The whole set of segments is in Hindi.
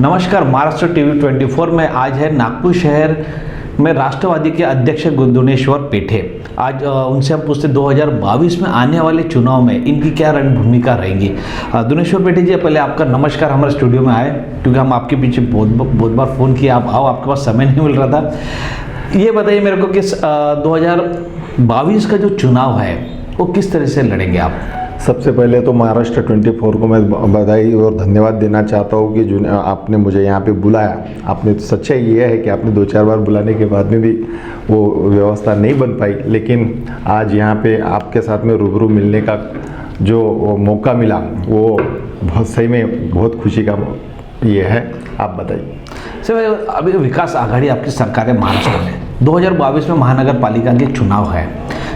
नमस्कार। महाराष्ट्र टीवी 24 में आज है नागपुर शहर में राष्ट्रवादी के अध्यक्ष दुनेश्वर पेठे। आज उनसे हम पूछते 2022 में आने वाले चुनाव में इनकी क्या रणभूमिका रहेगी। दुनेश्वर पेठे जी, पहले आपका नमस्कार। हमारे स्टूडियो में आए क्योंकि हम आपके पीछे बहुत बार फ़ोन किया, आप आओ, आपके पास समय नहीं मिल रहा था। ये बताइए मेरे को कि 2022 का जो चुनाव है वो किस तरह से लड़ेंगे आप। सबसे पहले तो महाराष्ट्र 24 को मैं बधाई और धन्यवाद देना चाहता हूँ कि जो आपने मुझे यहाँ पे बुलाया। आपने तो सच्चाई ये है कि आपने 2-4 बार बुलाने के बाद में भी वो व्यवस्था नहीं बन पाई, लेकिन आज यहाँ पे आपके साथ में रूबरू मिलने का जो मौका मिला वो बहुत सही में बहुत खुशी का ये है। आप बताइए सर, अभी विकास आघाड़ी आपकी सरकार है महाराष्ट्र में, 2022 में महानगर पालिका के चुनाव है,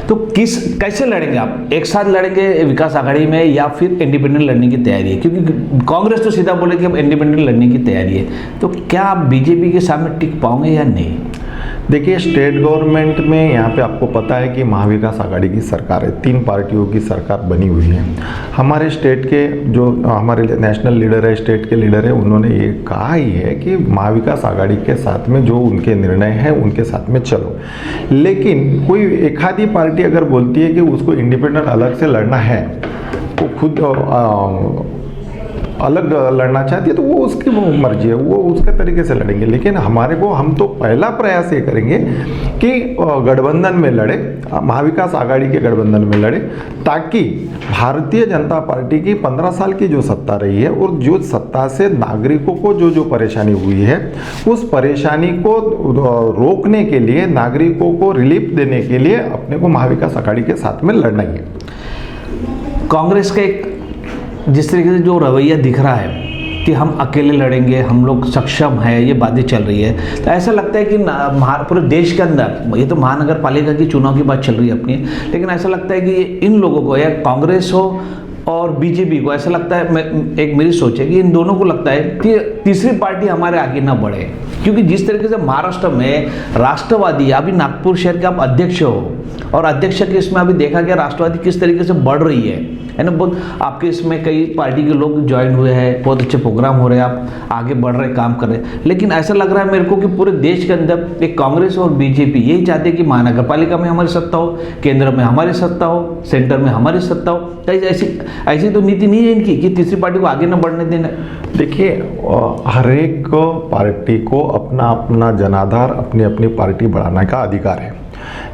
तो कैसे लड़ेंगे आप? एक साथ लड़ेंगे विकास आघाड़ी में या फिर इंडिपेंडेंट लड़ने की तैयारी है? क्योंकि कांग्रेस तो सीधा बोले कि अब इंडिपेंडेंट लड़ने की तैयारी है, तो क्या आप बीजेपी के सामने टिक पाओगे या नहीं? देखिए, स्टेट गवर्नमेंट में यहाँ पे आपको पता है कि महाविकास आघाड़ी की सरकार है, 3 पार्टियों की सरकार बनी हुई है। हमारे स्टेट के जो हमारे नेशनल लीडर है, स्टेट के लीडर है, उन्होंने ये कहा ही है कि महाविकास आघाड़ी के साथ में जो उनके निर्णय हैं उनके साथ में चलो। लेकिन कोई एक आधी पार्टी अगर बोलती है कि उसको इंडिपेंडेंट अलग से लड़ना है, वो खुद अलग लड़ना चाहती है, तो वो उसकी वो मर्जी है, वो उसके तरीके से लड़ेंगे। लेकिन हम तो पहला प्रयास ये करेंगे कि गठबंधन में लड़े, महाविकास आघाड़ी के गठबंधन में लड़े, ताकि भारतीय जनता पार्टी की 15 साल की जो सत्ता रही है और जो सत्ता से नागरिकों को जो परेशानी हुई है, उस परेशानी को रोकने के लिए, नागरिकों को रिलीफ देने के लिए अपने को महाविकास आघाड़ी के साथ में लड़ना ही है। कांग्रेस का एक जिस तरीके से जो रवैया दिख रहा है कि हम अकेले लड़ेंगे, हम लोग सक्षम है, ये बातें चल रही है, तो ऐसा लगता है कि पूरे देश के अंदर, ये तो महानगर पालिका की चुनाव की बात चल रही है अपनी, लेकिन ऐसा लगता है कि इन लोगों को, या कांग्रेस हो और बीजेपी को, ऐसा लगता है, एक मेरी सोच है कि इन दोनों को लगता है कि तीसरी पार्टी हमारे आगे ना बढ़े। क्योंकि जिस तरीके से महाराष्ट्र में राष्ट्रवादी, अभी नागपुर शहर के आप अध्यक्ष हो और अध्यक्ष के इसमें अभी देखा गया राष्ट्रवादी किस तरीके से बढ़ रही है ना। बहुत आपके इसमें कई पार्टी के लोग ज्वाइन हुए हैं, बहुत अच्छे प्रोग्राम हो रहे हैं, आप आगे बढ़ रहे, काम कर रहे हैं। लेकिन ऐसा लग रहा है मेरे को कि पूरे देश के अंदर एक कांग्रेस और बीजेपी यही चाहते हैं कि महानगर पालिका में हमारी सत्ता हो, केंद्र में हमारी सत्ता हो, सेंटर में हमारी सत्ता हो। ऐसी तो नीति नहीं है इनकी कि तीसरी पार्टी को आगे न बढ़ने देना। देखिए, हर एक पार्टी को अपना अपना जनाधार, अपनी अपनी पार्टी बढ़ाने का अधिकार है,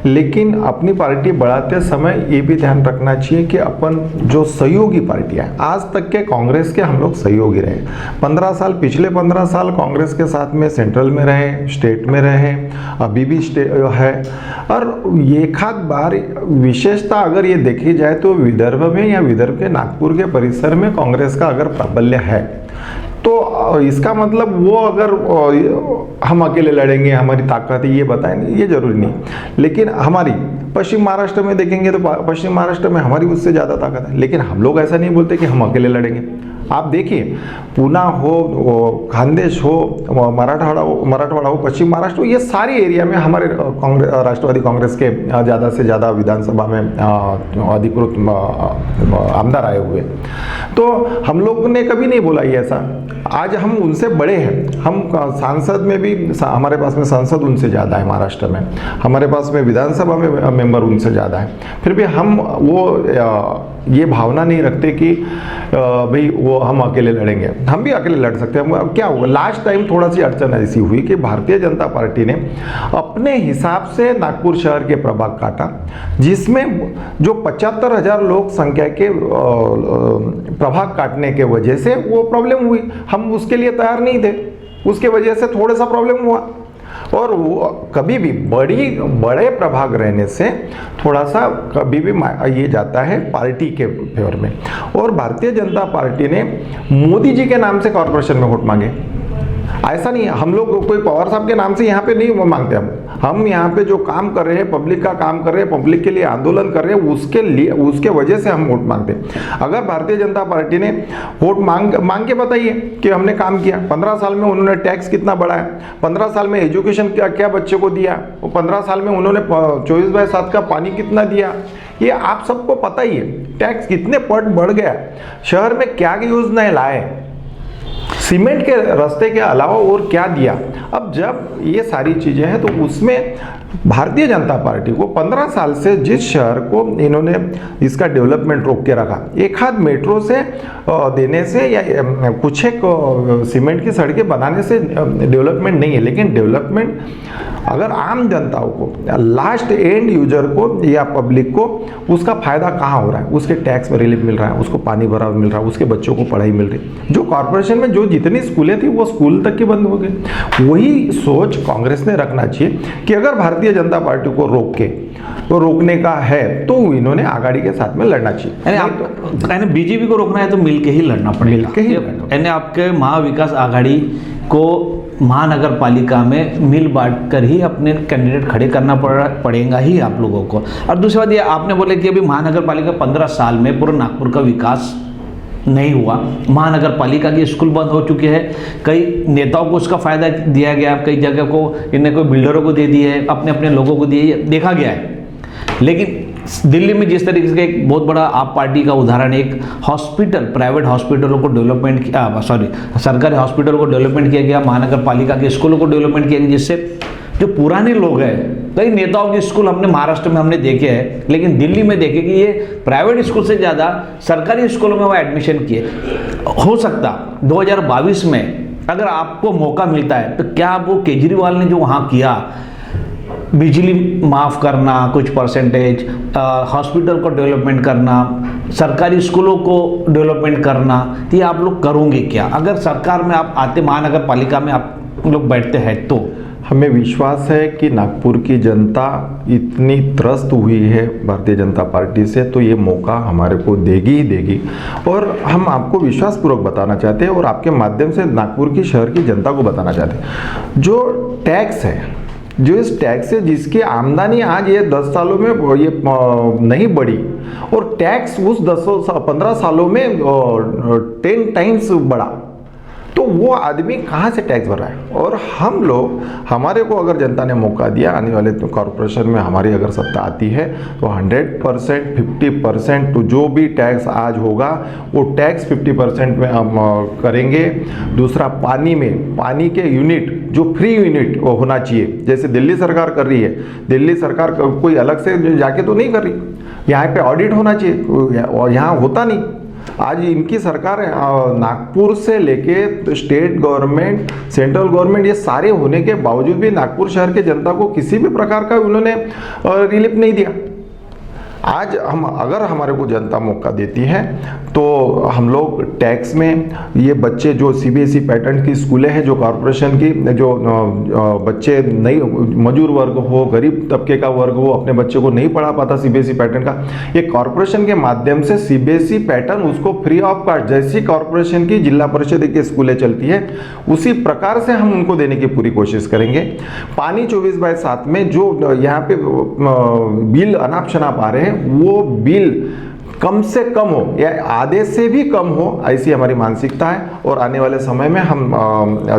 लेकिन अपनी पार्टी बढ़ाते समय ये भी ध्यान रखना चाहिए कि अपन जो सहयोगी पार्टियां, आज तक के कांग्रेस के हम लोग सहयोगी रहे, 15 साल, पिछले 15 साल कांग्रेस के साथ में सेंट्रल में रहे, स्टेट में रहे, अभी भी है। और एक आध बार विशेषता अगर ये देखी जाए तो विदर्भ में या विदर्भ के नागपुर के परिसर में कांग्रेस का अगर प्राबल्य है, तो इसका मतलब वो अगर हम अकेले लड़ेंगे, हमारी ताकत है, ये बताएंगे, ये जरूरी नहीं। लेकिन हमारी पश्चिम महाराष्ट्र में देखेंगे तो पश्चिम महाराष्ट्र में हमारी उससे ज़्यादा ताकत है, लेकिन हम लोग ऐसा नहीं बोलते कि हम अकेले लड़ेंगे। आप देखिए, पुणे हो, खानदेश हो, मराठवाड़ा हो, पश्चिम महाराष्ट्र हो, ये सारी एरिया में हमारे राष्ट्रवादी कांग्रेस के ज़्यादा से ज़्यादा विधानसभा में अधिकृत आमदार आए हुए। तो हम लोग ने कभी नहीं बोला ये ऐसा। आज हम उनसे बड़े हैं, हम सांसद में भी, हमारे पास में सांसद उनसे ज़्यादा है महाराष्ट्र में, हमारे पास में विधानसभा में मेंबर उनसे ज़्यादा है, फिर भी हम वो ये भावना नहीं रखते कि भाई वो हम अकेले लड़ेंगे। हम भी अकेले लड़ सकते हैं। अब क्या हुआ, लास्ट टाइम थोड़ा सी अड़चन ऐसी हुई कि भारतीय जनता पार्टी ने अपने हिसाब से नागपुर शहर के प्रभाग काटा, जिसमें जो 75,000 लोग संख्या के प्रभाग काटने के वजह से वो प्रॉब्लम हुई। हम उसके लिए तैयार नहीं थे, उसके वजह से थोड़ा सा प्रॉब्लम हुआ। और वो कभी भी बड़े प्रभाग रहने से थोड़ा सा कभी भी ये जाता है पार्टी के फेवर में। और भारतीय जनता पार्टी ने मोदी जी के नाम से कॉर्पोरेशन में वोट मांगे। ऐसा नहीं है, हम लोग कोई पवार साहब के नाम से यहाँ पे नहीं मांगते। हम यहाँ पे जो काम कर रहे हैं, पब्लिक का काम कर रहे हैं, पब्लिक के लिए आंदोलन कर रहे हैं, उसके वजह से हम वोट मांगते हैं। अगर भारतीय जनता पार्टी ने वोट मांग के बताइए कि हमने काम किया, 15 साल में उन्होंने टैक्स कितना बढ़ाया, 15 साल में एजुकेशन क्या बच्चे को दिया, 15 साल में उन्होंने 24/7 का पानी कितना दिया, ये आप सबको पता ही है। टैक्स कितने पट बढ़ गया, शहर में क्या योजनाएं लाए, सीमेंट के रास्ते के अलावा और क्या दिया। अब जब ये सारी चीज़ें हैं तो उसमें भारतीय जनता पार्टी को 15 साल से जिस शहर को इन्होंने इसका डेवलपमेंट रोक के रखा, एक हाथ मेट्रो से देने से या कुछ एक सीमेंट की सड़कें बनाने से डेवलपमेंट नहीं है, लेकिन डेवलपमेंट अगर आम जनताओं को, लास्ट एंड यूजर को या पब्लिक को उसका फायदा कहाँ हो रहा है, उसके टैक्स में रिलीफ मिल रहा है, उसको पानी भरा मिल रहा है, उसके बच्चों को पढ़ाई मिल रही है। जो कॉर्पोरेशन में जो जितनी स्कूलें थी वो स्कूल तक की बंद हो गई। वही सोच कांग्रेस ने रखना चाहिए कि अगर भारतीय जनता पार्टी को रोकने का है तो इन्होंने आघाड़ी के साथ में लड़ना चाहिए। यानी बीजेपी को रोकना है तो मिलके ही लड़ना पड़ेगा। मिलके ही लड़ना। यानी आपके महाविकास आघाड़ी को महानगर पालिका में मिल बांट कर ही अपने कैंडिडेट खड़े करना पड़ेगा ही आप लोगों को। और दूसरी बात ये आपने बोले कि अभी महानगर पालिका 15 साल में पूरे नागपुर का विकास नहीं हुआ, महानगर पालिका की स्कूल बंद हो चुकी है, कई नेताओं को उसका फायदा दिया गया, कई जगह को इन्हें कोई बिल्डरों को दे दिए, अपने अपने लोगों को दिए, देखा गया है। लेकिन दिल्ली में जिस तरीके से एक बहुत बड़ा आप पार्टी का उदाहरण, एक हॉस्पिटल, प्राइवेट हॉस्पिटलों को डेवलपमेंट किया, सरकारी हॉस्पिटलों को डेवलपमेंट किया गया, महानगर पालिका के स्कूलों को डेवलपमेंट किया गया, जिससे जो पुराने लोग हैं, कई नेताओं के स्कूल हमने महाराष्ट्र में हमने देखे हैं, लेकिन दिल्ली में देखे कि ये प्राइवेट स्कूल से ज़्यादा सरकारी स्कूलों में वो एडमिशन किए। हो सकता 2022 में अगर आपको मौका मिलता है तो क्या वो केजरीवाल ने जो वहाँ किया, बिजली माफ़ करना कुछ परसेंटेज, हॉस्पिटल को डेवलपमेंट करना, सरकारी स्कूलों को डेवलपमेंट करना, तो ये आप लोग करोगे क्या अगर सरकार में आप आते, महानगर पालिका में आप लोग बैठते हैं तो? हमें विश्वास है कि नागपुर की जनता इतनी त्रस्त हुई है भारतीय जनता पार्टी से, तो ये मौका हमारे को देगी ही देगी। और हम आपको विश्वासपूर्वक बताना चाहते हैं और आपके माध्यम से नागपुर की शहर की जनता को बताना चाहते हैं, जो टैक्स है, जो इस टैक्स से जिसकी आमदनी आज ये 10 सालों में ये नहीं बढ़ी, और टैक्स उस 15 सालों में 10 टाइम्स बढ़ा, तो वो आदमी कहाँ से टैक्स भर रहा है। और हम लोग, हमारे को अगर जनता ने मौका दिया, आने वाले कॉरपोरेशन में हमारी अगर सत्ता आती है तो 100% 50% तो जो भी टैक्स आज होगा वो टैक्स 50% में हम करेंगे। दूसरा, पानी के यूनिट जो फ्री यूनिट होना चाहिए, जैसे दिल्ली सरकार कर रही है, दिल्ली सरकार कोई अलग से जाके तो नहीं कर रही, यहाँ पे ऑडिट होना चाहिए और यहाँ होता नहीं। आज इनकी सरकार नागपुर से लेके स्टेट गवर्नमेंट, सेंट्रल गवर्नमेंट, ये सारे होने के बावजूद भी नागपुर शहर के जनता को किसी भी प्रकार का उन्होंने रिलीफ नहीं दिया। आज अगर हमारे को जनता मौका देती है तो हम लोग टैक्स में, ये बच्चे जो सीबीएसई पैटर्न की स्कूलें हैं, जो कॉरपोरेशन की, जो बच्चे नहीं, मजदूर वर्ग हो, गरीब तबके का वर्ग हो, अपने बच्चे को नहीं पढ़ा पाता सीबीएसई पैटर्न का, ये कॉरपोरेशन के माध्यम से सीबीएसई पैटर्न उसको फ्री ऑफ कॉस्ट, जैसी कॉरपोरेशन की जिला परिषद की स्कूलें चलती है उसी प्रकार से हम उनको देने की पूरी कोशिश करेंगे। पानी 24/7 में जो यहाँ पे बिल अनाप शनाप आ रहे हैं, वो बिल कम से कम हो या आधे से भी कम हो, ऐसी हमारी मानसिकता है। और आने वाले समय में हम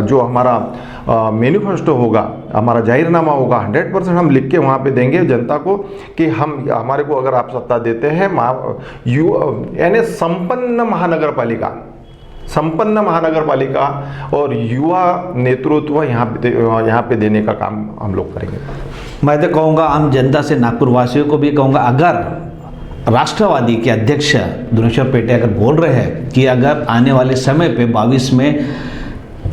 जो हमारा मैनिफेस्टो होगा, हमारा जाहिरनामा होगा, 100% हम लिख के वहाँ पे देंगे जनता को कि हमारे को अगर आप सत्ता देते हैं, यानी संपन्न महानगर पालिका और युवा नेतृत्व यहाँ पे देने का काम हम लोग करेंगे। मैं तो कहूँगा आम जनता से, नागपुर वासियों को भी कहूँगा, अगर राष्ट्रवादी के अध्यक्ष दुनेश्वर पेटे अगर बोल रहे हैं कि अगर आने वाले समय पे 22 में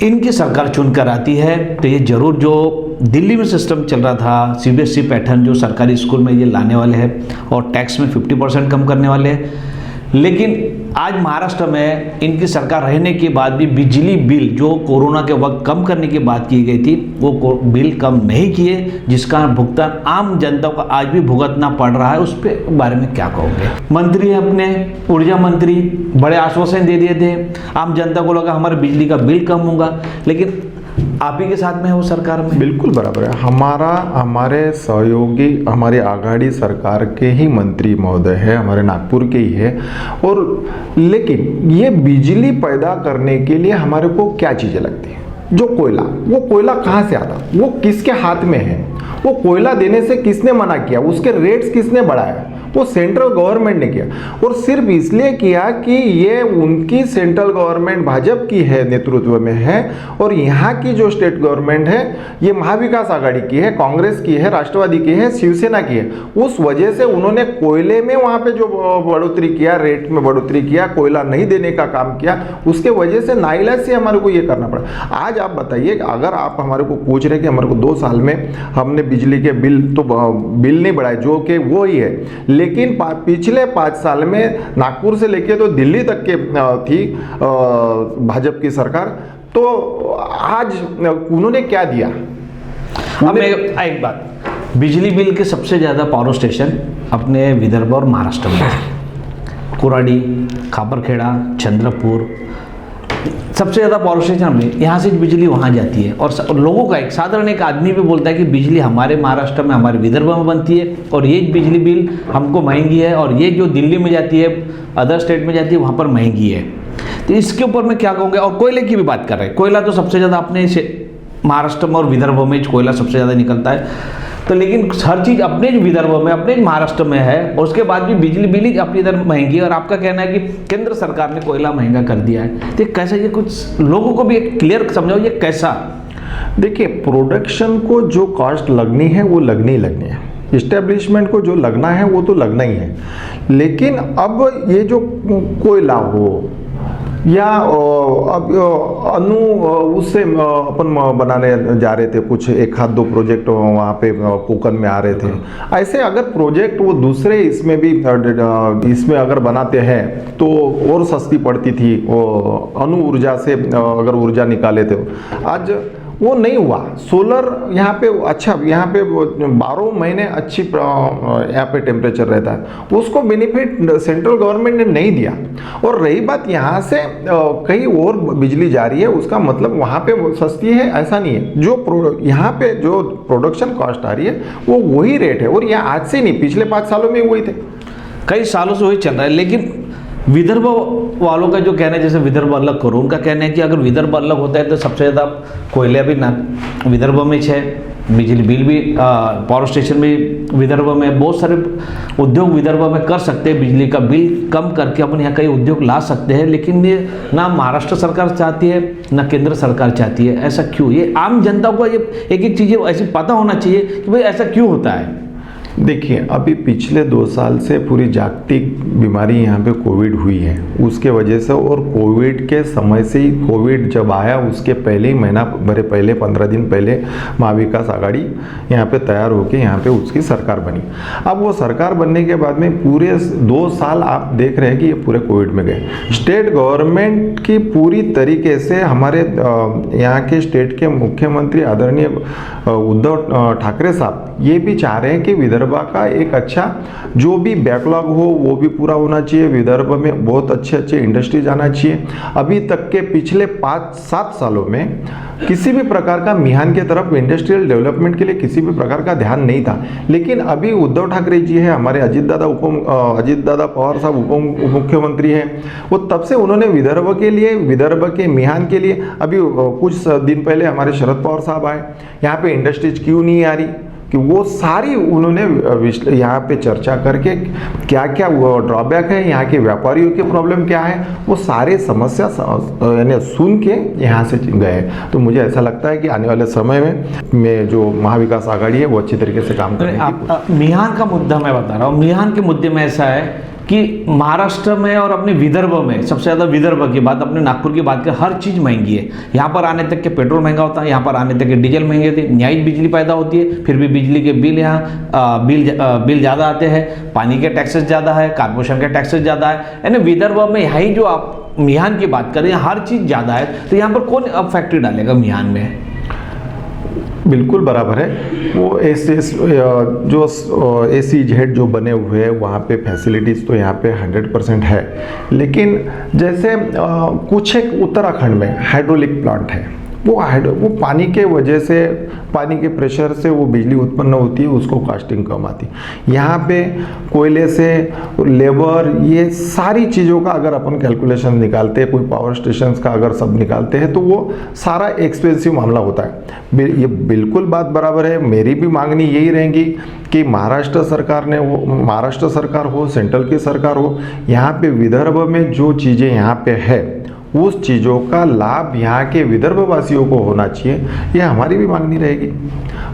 इनकी सरकार चुनकर आती है तो ये जरूर जो दिल्ली में सिस्टम चल रहा था, सीबीएसई पैटर्न जो सरकारी स्कूल में ये लाने वाले हैं और टैक्स में 50% कम करने वाले हैं। लेकिन आज महाराष्ट्र में इनकी सरकार रहने के बाद भी बिजली बिल जो कोरोना के वक्त कम करने की बात की गई थी, वो बिल कम नहीं किए, जिसका भुगतान आम जनता को आज भी भुगतना पड़ रहा है। उस पे बारे में क्या कहोगे? मंत्री अपने ऊर्जा मंत्री बड़े आश्वासन दे दिए थे, आम जनता को लगा हमारे बिजली का बिल कम होगा, लेकिन आप ही के साथ में है वो सरकार में। बिल्कुल बराबर है, हमारे सहयोगी, हमारी आघाड़ी सरकार के ही मंत्री महोदय है, हमारे नागपुर के ही है। और लेकिन ये बिजली पैदा करने के लिए हमारे को क्या चीज़ें लगती हैं? जो कोयला, वो कोयला कहाँ से आता, वो किसके हाथ में है, वो कोयला देने से किसने मना किया, उसके रेट्स किसने बढ़ाया, वो सेंट्रल गवर्नमेंट ने किया, और सिर्फ इसलिए किया कि ये उनकी सेंट्रल गवर्नमेंट भाजपा की है, नेतृत्व में है, और यहाँ की जो स्टेट गवर्नमेंट है ये महाविकास आघाड़ी की है, कांग्रेस की है, राष्ट्रवादी की है, शिवसेना की है। उस वजह से उन्होंने कोयले में वहाँ पे जो बढ़ोतरी किया, रेट में बढ़ोतरी किया, कोयला नहीं देने का काम किया, उसके वजह से नाइलाज से हमारे को ये करना पड़ा। आज आप बताइए, अगर आप हमारे को पूछ रहे कि हमारे को 2 साल में हमने बिजली के बिल तो बिल नहीं बढ़ाए, जो कि वो ही है, लेकिन पिछले 5 साल में नागपुर से लेके तो दिल्ली तक के थी भाजपा की सरकार, तो आज उन्होंने क्या दिया? अब एक बात, बिजली बिल के सबसे ज़्यादा पावर स्टेशन अपने विदर्भ और महाराष्ट्र में है। कुराडी, खापरखेड़ा, चंद्रपुर, सबसे ज़्यादा पावर स्टेशन में, यहाँ से बिजली वहाँ जाती है। और लोगों का, एक साधारण एक आदमी भी बोलता है कि बिजली हमारे महाराष्ट्र में, हमारे विदर्भ में बनती है, और ये बिजली बिल हमको महंगी है, और ये जो दिल्ली में जाती है, अदर स्टेट में जाती है, वहाँ पर महंगी है। तो इसके ऊपर मैं क्या कहूँगा। और कोयले की भी बात कर रहे हैं, कोयला तो सबसे ज़्यादा अपने महाराष्ट्र में और विदर्भ में कोयला सबसे ज़्यादा निकलता है। तो लेकिन हर चीज़ अपने विदर्भ में, अपने महाराष्ट्र में है, और उसके बाद भी बिजली बिल अपनी इधर महंगी है। और आपका कहना है कि केंद्र सरकार ने कोयला महंगा कर दिया है, तो कैसे, ये कुछ लोगों को भी एक क्लियर समझाओ, ये कैसा? देखिए, प्रोडक्शन को जो कॉस्ट लगनी है वो लगनी ही लगनी है, इस्टेब्लिशमेंट को जो लगना है वो तो लगना ही है। लेकिन अब ये जो कोयला हो या अब उससे अपन बनाने जा रहे थे कुछ 1-2 प्रोजेक्ट वहाँ पे कोकन में आ रहे थे, ऐसे अगर प्रोजेक्ट वो दूसरे इसमें भी इसमें अगर बनाते हैं तो और सस्ती पड़ती थी। वो अणु ऊर्जा से अगर ऊर्जा निकाले थे, आज वो नहीं हुआ। सोलर यहाँ पे अच्छा, यहाँ पे 12 महीने अच्छी यहाँ पे टेम्परेचर रहता है, उसको बेनिफिट सेंट्रल गवर्नमेंट ने नहीं दिया। और रही बात यहाँ से कहीं और बिजली जा रही है, उसका मतलब वहाँ पे वो सस्ती है ऐसा नहीं है। जो यहाँ पे जो प्रोडक्शन कॉस्ट आ रही है वो वही रेट है, और यह आज से नहीं, पिछले 5 सालों में वही थे, कई सालों से वही चल रहा है। लेकिन विदर्भ वालों का जो कहना है, जैसे विदर्भ अलग करो, उनका कहना है कि अगर विदर्भ अलग होता है तो सबसे ज़्यादा कोयला भी ना विदर्भ में है, बिजली बिल भी पावर स्टेशन भी विदर्भ में, बहुत सारे उद्योग विदर्भ में कर सकते हैं, बिजली का बिल कम करके अपन यहाँ कई उद्योग ला सकते हैं। लेकिन ये ना महाराष्ट्र सरकार चाहती है ना केंद्र सरकार चाहती है। ऐसा क्यों? ये आम जनता को ये एक चीज़ें ऐसी पता होना चाहिए कि भाई ऐसा क्यों होता है। देखिए, अभी पिछले 2 साल से पूरी जागतिक बीमारी यहाँ पे कोविड हुई है, उसके वजह से, और कोविड के समय से ही, कोविड जब आया उसके पहले ही महीना भरे पहले 15 दिन पहले महाविकास आघाड़ी यहाँ पे तैयार होके यहाँ पे उसकी सरकार बनी। अब वो सरकार बनने के बाद में पूरे 2 साल आप देख रहे हैं कि ये पूरे कोविड में गए। स्टेट गवर्नमेंट की पूरी तरीके से, हमारे यहाँ के स्टेट के मुख्यमंत्री आदरणीय उद्धव ठाकरे साहब ये भी चाह रहे हैं कि विदर्भ का एक अच्छा जो भी बैकलॉग हो वो भी पूरा होना चाहिए। विदर्भ में बहुत अच्छे इंडस्ट्रीज आना चाहिए। अभी तक के पिछले 5-7 सालों में किसी भी प्रकार का मिहान के तरफ इंडस्ट्रियल डेवलपमेंट के लिए किसी भी प्रकार का ध्यान नहीं था। लेकिन अभी उद्धव ठाकरे जी है, हमारे अजित दादा पवार साहब उप मुख्यमंत्री हैं, वो तब से उन्होंने विदर्भ के लिए, विदर्भ के मिहान के लिए, अभी कुछ दिन पहले हमारे शरद पवार साहब आए, यहाँ पे इंडस्ट्रीज क्यों नहीं आ रही, कि वो सारी उन्होंने यहाँ पे चर्चा करके क्या क्या ड्रॉबैक है, यहाँ के व्यापारियों के प्रॉब्लम क्या है, वो सारे समस्या यानी सुन के यहाँ से गए। तो मुझे ऐसा लगता है कि आने वाले समय में जो महाविकास आघाड़ी है वो अच्छी तरीके से काम करेगी। मिहान का मुद्दा मैं बता रहा हूँ। मिहान के मुद्दे में ऐसा है कि महाराष्ट्र में और अपने विदर्भ में, सबसे ज़्यादा विदर्भ की बात, अपने नागपुर की बात करें, हर चीज़ महंगी है। यहाँ पर आने तक के पेट्रोल महंगा होता है, यहाँ पर आने तक के डीजल महंगे होते हैं, न्यायिक बिजली पैदा होती है, फिर भी बिजली के बिल यहाँ बिल ज़्यादा आते हैं, पानी के टैक्सेस ज़्यादा है, कारपोरेशन के टैक्सेस ज़्यादा है। यानी विदर्भ में यहाँ जो आप मिहान की बात करें, हर चीज़ ज़्यादा है, तो यहाँ पर कौन अब फैक्ट्री डालेगा मिहान में? बिल्कुल बराबर है। वो जो SEZ जो बने हुए हैं वहाँ पे फैसिलिटीज़ तो यहाँ पे 100% है। लेकिन जैसे कुछ एक उत्तराखंड में हाइड्रोलिक प्लांट है, वो पानी के वजह से, पानी के प्रेशर से वो बिजली उत्पन्न होती है, उसको कास्टिंग कम आती है। यहाँ पे कोयले से लेबर, ये सारी चीज़ों का अगर अपन कैलकुलेशन निकालते हैं, कोई पावर स्टेशन का अगर सब निकालते हैं, तो वो सारा एक्सपेंसिव मामला होता है। ये बिल्कुल बात बराबर है। मेरी भी मांगनी यही रहेगी कि महाराष्ट्र सरकार ने, वो महाराष्ट्र सरकार हो, सेंट्रल की सरकार हो, यहाँ पे विदर्भ में जो चीज़ें यहाँ पे है, उस चीज़ों का लाभ यहाँ के विदर्भ वासियों को होना चाहिए, ये हमारी भी मांगनी रहेगी।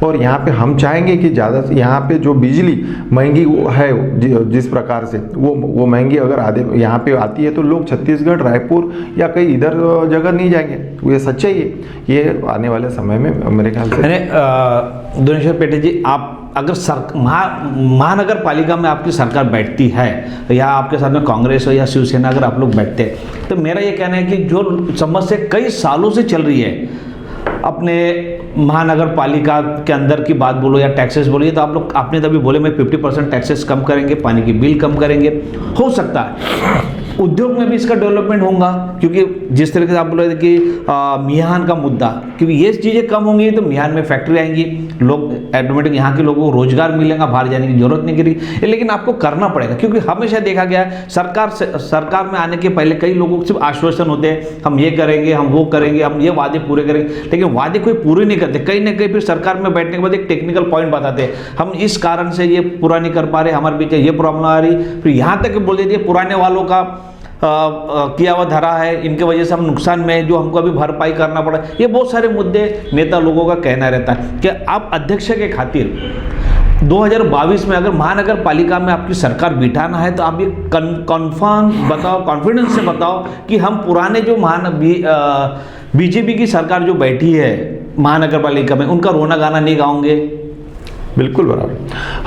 और यहाँ पे हम चाहेंगे कि ज़्यादा से यहाँ पे जो बिजली महंगी है, जिस प्रकार से वो महंगी अगर आधे यहाँ पे आती है, तो लोग छत्तीसगढ़, रायपुर या कई इधर जगह नहीं जाएंगे। ये सच्चाई है, ये आने वाले समय में मेरे ख्याल से। दोनेश्वर पेटे जी, आप अगर महानगर पालिका में आपकी सरकार बैठती है, या आपके साथ में कांग्रेस हो या शिवसेना, अगर आप लोग बैठते हैं, तो मेरा ये कहना है कि जो समस्या कई सालों से चल रही है अपने महानगर पालिका के अंदर की बात बोलो या टैक्सेस बोलिए, तो आप लोग, आपने तभी बोले मैं 50% टैक्सेस कम करेंगे, पानी की बिल कम करेंगे। हो सकता है उद्योग में भी इसका डेवलपमेंट होगा, क्योंकि जिस तरीके से आप बोल रहे थे कि मियान का मुद्दा, क्योंकि ये चीज़ें कम होंगी तो मियान में फैक्ट्री आएंगी, लोग ऑटोमेटिक यहाँ के लोगों को रोजगार मिलेगा, बाहर जाने की जरूरत नहीं गिरी। लेकिन आपको करना पड़ेगा, क्योंकि हमेशा देखा गया है सरकार में आने के पहले कई लोगों को सिर्फ आश्वासन होते हैं, हम ये करेंगे, हम वो करेंगे, हम ये वादे पूरे करेंगे, लेकिन वादे कोई पूरे नहीं करते। कहीं ना कहीं फिर सरकार में बैठने के बाद एक टेक्निकल पॉइंट बताते हैं, हम इस कारण से ये पूरा नहीं कर पा रहे, हमारे बीच ये प्रॉब्लम आ रही, फिर यहाँ तक बोल देती है पुराने वालों का किया हुआ धरा है, इनके वजह से हम नुकसान में है, जो हमको अभी भरपाई करना पड़ा। ये बहुत सारे मुद्दे नेता लोगों का कहना रहता है कि आप अध्यक्ष के खातिर 2022 में अगर महानगर पालिका में आपकी सरकार बिठाना है, तो आप ये कन्फर्म बताओ, कॉन्फिडेंस से बताओ कि हम पुराने जो बीजेपी की सरकार जो बैठी है महानगर पालिका में, उनका रोना गाना नहीं गाओगे। बिल्कुल बराबर।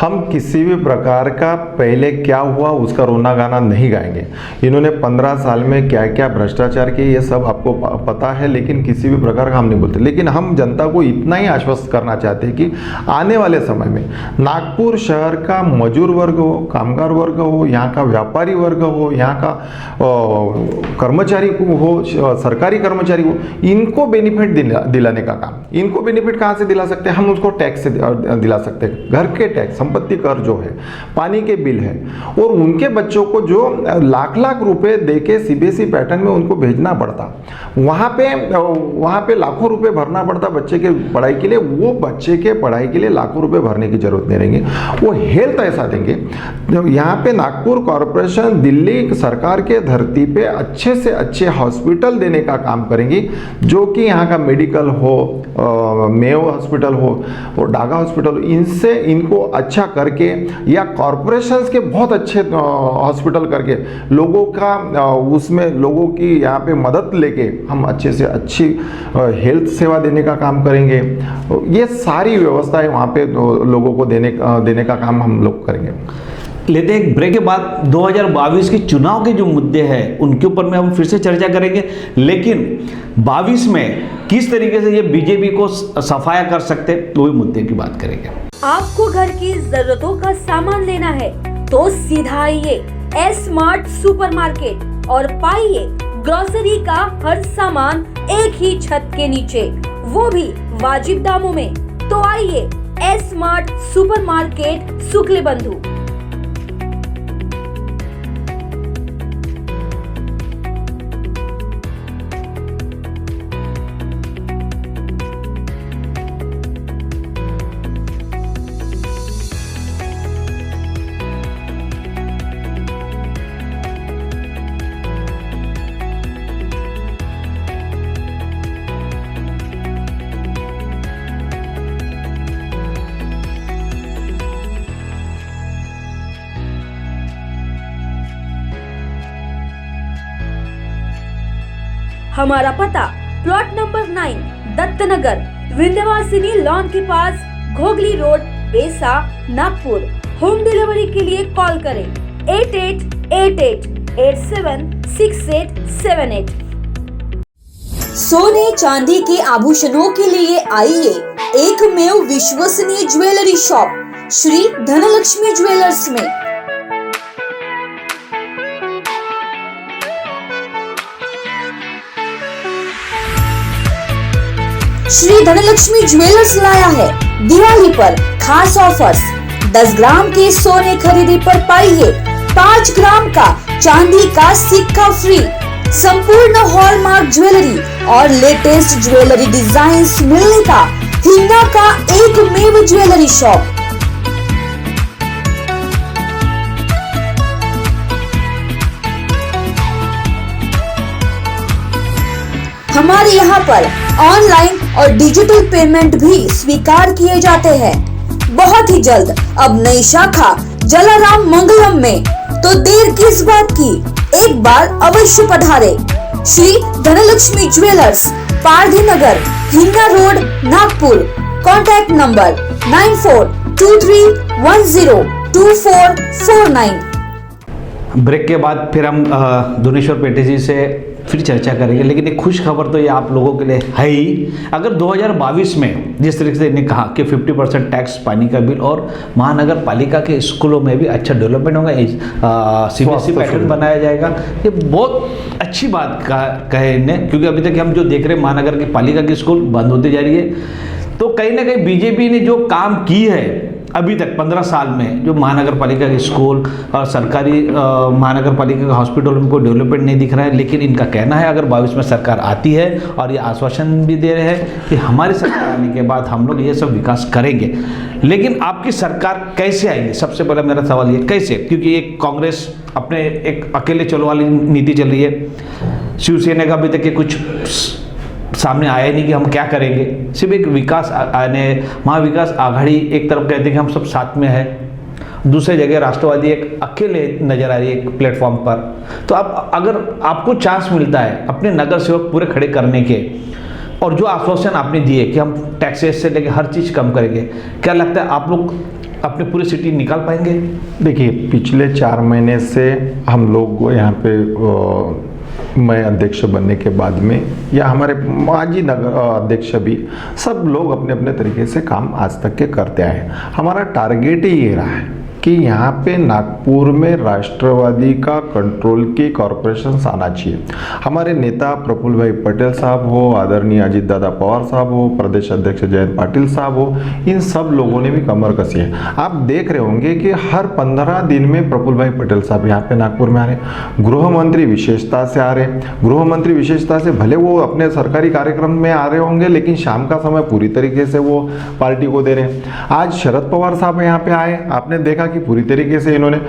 हम किसी भी प्रकार का पहले क्या हुआ उसका रोना गाना नहीं गाएंगे। इन्होंने 15 साल में क्या क्या भ्रष्टाचार किए ये सब आपको पता है, लेकिन किसी भी प्रकार का हम नहीं बोलते। लेकिन हम जनता को इतना ही आश्वस्त करना चाहते हैं कि आने वाले समय में नागपुर शहर का मजदूर वर्ग हो, कामगार वर्ग हो, यहाँ का व्यापारी वर्ग हो, यहाँ का कर्मचारी हो, सरकारी कर्मचारी हो, इनको बेनिफिट दिलाने का काम। इनको बेनिफिट कहाँ से दिला सकते हैं? हम उसको टैक्स से दिला सकते हैं। घर के टैक्स, संपत्ति कर जो है, पानी के बिल है, और उनके बच्चों को जो लाख लाख रुपए देके सीबीएसई पैटर्न में उनको भेजना पड़ता, वहाँ पे लाखों रुपए भरना पड़ता बच्चे के पढ़ाई के लिए। वो बच्चे के पढ़ाई के लिए लाखों रुपए भरने की जरूरत नहीं रहेंगे। वो हेल्थ ऐसा देंगे, यहाँ पे नागपुर कॉरपोरेशन दिल्ली सरकार के धरती पे अच्छे से अच्छे हॉस्पिटल देने का काम करेंगी, जो कि यहाँ का मेडिकल हो, मेयो हॉस्पिटल हो और डागा हॉस्पिटल, इनसे इनको अच्छा करके, या कॉरपोरेशंस के बहुत अच्छे हॉस्पिटल करके लोगों का उसमें लोगों की यहाँ पे मदद लेके हम अच्छे से अच्छी हेल्थ सेवा देने का काम करेंगे। ये सारी व्यवस्थाएं वहाँ पे लोगों को देने का काम हम लोग करेंगे। लेते हैं एक ब्रेक के बाद 2022 के चुनाव के जो मुद्दे हैं उनके ऊपर में हम फिर से चर्चा करेंगे, लेकिन 22 में किस तरीके से ये बीजेपी को सफाया कर सकते तो भी मुद्दे की बात करेंगे। आपको घर की जरूरतों का सामान लेना है तो सीधा आइए एस स्मार्ट सुपरमार्केट और पाइए ग्रोसरी का हर सामान एक ही छत के नीचे, वो भी वाजिब दामों में। तो आइए एस स्मार्ट सुपरमार्केट शुक्ल बंधु। हमारा पता plot number 9 Dattanagar, Vindhyavasini lawn के पास, Ghogali road, Besa, Nagpur. Home delivery के लिए कॉल करें 8888876878। सोने चांदी के आभूषणों के लिए आइए एकमेव विश्वसनीय jewellery shop Shri Dhanalakshmi jewellers में। श्री धनलक्ष्मी ज्वेलर्स लाया है दिवाली पर खास ऑफर्स। 10 ग्राम के सोने खरीदी पर पाइए 5 ग्राम का चांदी का सिक्का फ्री। संपूर्ण हॉलमार्क ज्वेलरी और लेटेस्ट ज्वेलरी डिजाइन्स मिलने का हिंगा का एकमेव ज्वेलरी शॉप। हमारे यहाँ पर ऑनलाइन और डिजिटल पेमेंट भी स्वीकार किए जाते हैं। बहुत ही जल्द अब नई शाखा जलाराम मंगलम में, तो देर किस बात की, एक बार अवश्य पधारे। Shri Dhanalakshmi jewellers, Pardhi Nagar, Hinga road, Nagpur. Contact number 9423102449। Break के बाद फिर हम दुनेश्वर पेटे जी से फिर चर्चा करेंगे, लेकिन एक खुश खबर तो ये आप लोगों के लिए है ही। अगर 2022 में जिस तरीके से इन्हें कहा कि 50% टैक्स पानी का बिल और महानगर पालिका के स्कूलों में भी अच्छा डेवलपमेंट होगा, CBSE पैटर्न बनाया जाएगा, ये बहुत अच्छी बात कहे इन्हें, क्योंकि अभी तक हम जो देख रहे हैं महानगर की पालिका की स्कूल बंद होती जा रही है। तो कहीं ना कहीं बीजेपी ने जो काम की है अभी तक 15 साल में, जो महानगर पालिका के स्कूल और सरकारी महानगर पालिका का हॉस्पिटल में कोई डेवलपमेंट नहीं दिख रहा है, लेकिन इनका कहना है अगर 22 में सरकार आती है और ये आश्वासन भी दे रहे हैं कि हमारी सरकार आने के बाद हम लोग ये सब विकास करेंगे। लेकिन आपकी सरकार कैसे आएगी, सबसे पहले मेरा सवाल ये कैसे, क्योंकि एक कांग्रेस अपने एक अकेले चलो वाली नीति चल रही है, शिवसेना का अभी तक कुछ सामने आया नहीं कि हम क्या करेंगे, सिर्फ एक विकास आने महाविकास आघाड़ी एक तरफ कहते हैं कि हम सब साथ में है, दूसरे जगह राष्ट्रवादी एक अकेले नजर आ रही है एक प्लेटफॉर्म पर। तो आप अगर आपको चांस मिलता है अपने नगर सेवक पूरे खड़े करने के, और जो आश्वासन आपने दिए कि हम टैक्सेस से लेकर हर चीज़ कम करेंगे, क्या लगता है आप लोग अपनी पूरी सिटी निकाल पाएंगे? देखिए, पिछले 4 महीने से हम लोग यहाँ पे मैं अध्यक्ष बनने के बाद में, या हमारे माजी नगर अध्यक्ष भी, सब लोग अपने अपने तरीके से काम आज तक के करते आए हैं। हमारा टारगेट ही ये रहा है कि यहाँ पे नागपुर में राष्ट्रवादी का कंट्रोल की कॉरपोरेशन आना चाहिए। हमारे नेता प्रफुल्ल भाई पटेल साहब हो, आदरणीय अजीत दादा पवार साहब हो, प्रदेश अध्यक्ष जयंत पाटिल साहब हो, इन सब लोगों ने भी कमर कसी है। आप देख रहे होंगे कि हर 15 दिन में प्रफुल्ल भाई पटेल साहब यहाँ पे नागपुर में आ रहे, गृह मंत्री विशेषता से आ रहे। गृह मंत्री विशेषता से भले वो अपने सरकारी कार्यक्रम में आ रहे होंगे, लेकिन शाम का समय पूरी तरीके से वो पार्टी को दे रहे हैं। आज शरद पवार साहब यहाँ पे आए, आपने देखा कि पूरी तरीके से इन्होंने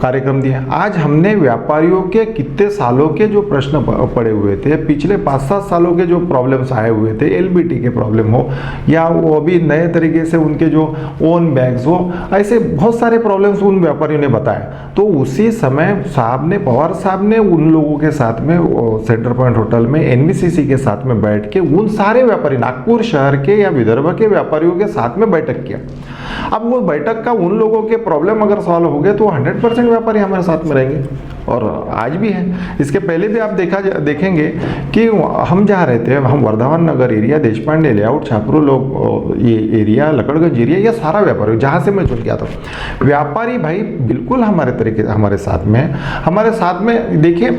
कार्यक्रम दिया। आज हमने व्यापारियों के कितने सालों के जो प्रश्न पड़े हुए थे, पिछले 5-7 सालों के जो प्रॉब्लम्स आए हुए थे, LBT के प्रॉब्लम हो या वो अभी नए तरीके से उनके जो ओन बैग्स हो, ऐसे बहुत सारे प्रॉब्लम्स उन व्यापारियों ने बताया। तो उसी समय साहब ने, पवार साहब ने उन लोगों के साथ में सेंटर पॉइंट होटल में NBCC के साथ में बैठ के उन सारे व्यापारी, नागपुर शहर के या विदर्भ के व्यापारियों के साथ में बैठक किया। अब वो बैठक का उन लोगों के प्रॉब्लम अगर सॉल्व हो गए तो 100% व्यापारी हमारे साथ में रहेंगे, और आज भी है। इसके पहले भी आप देखेंगे कि हम जहाँ रहते हैं, हम वर्धमान नगर एरिया, देशपांडे लेआउट, छापरू लोग ये एरिया, लकड़गंज एरिया, ये सारा व्यापारी जहाँ से मैं चुन गया था, व्यापारी भाई बिल्कुल हमारे तरीके हमारे साथ में हमारे साथ में। देखिए,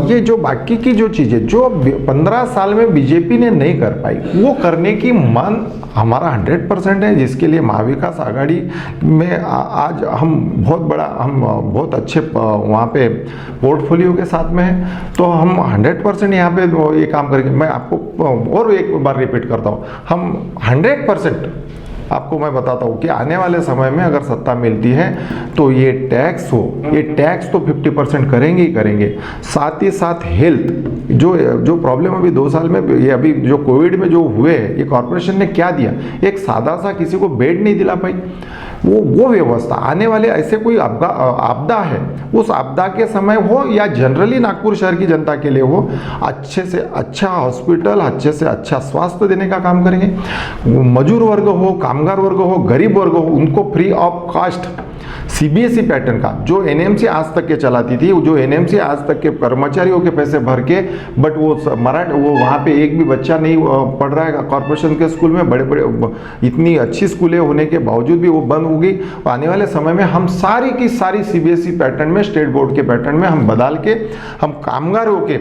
ये जो बाकी की जो चीज़ें जो 15 साल में बीजेपी ने नहीं कर पाई, वो करने की मन हमारा 100% है, जिसके लिए महाविकास आघाड़ी में आज हम बहुत अच्छे वहाँ पे पोर्टफोलियो के साथ में है। तो हम 100% यहाँ पे ये काम करेंगे। मैं आपको और एक बार रिपीट करता हूँ, हम 100% आपको मैं बताता हूँ कि आने वाले समय में अगर सत्ता मिलती है तो ये टैक्स तो 50% करेंगे ही करेंगे। साथ ही साथ हेल्थ जो प्रॉब्लम अभी 2 साल में, ये अभी जो कोविड में जो हुए, ये कॉर्पोरेशन ने क्या दिया, एक सादा सा किसी को बेड नहीं दिला पाई, वो व्यवस्था आने वाले ऐसे कोई आपदा है, उस आपदा के समय हो या जनरली नागपुर शहर की जनता के लिए हो, अच्छे से अच्छा हॉस्पिटल, अच्छे से अच्छा स्वास्थ्य देने का काम करेंगे। मजदूर वर्ग हो, कामगार वर्ग हो, गरीब वर्ग हो, उनको free of cost CBSE pattern का जो एनएमसी आज तक के चलाती थी, जो एनएमसी आज तक के कर्मचारियों के पैसे भर के, बट वो वो वहाँ पे एक भी बच्चा नहीं पढ़ रहा है कॉरपोरेशन के स्कूल में, बड़े बड़े इतनी अच्छी स्कूलें होने के बावजूद भी वो बंद हो गई। आने वाले समय में हम सारी की सारी सीबीएसई पैटर्न में, स्टेट बोर्ड के पैटर्न में हम बदल के हम कामगारों के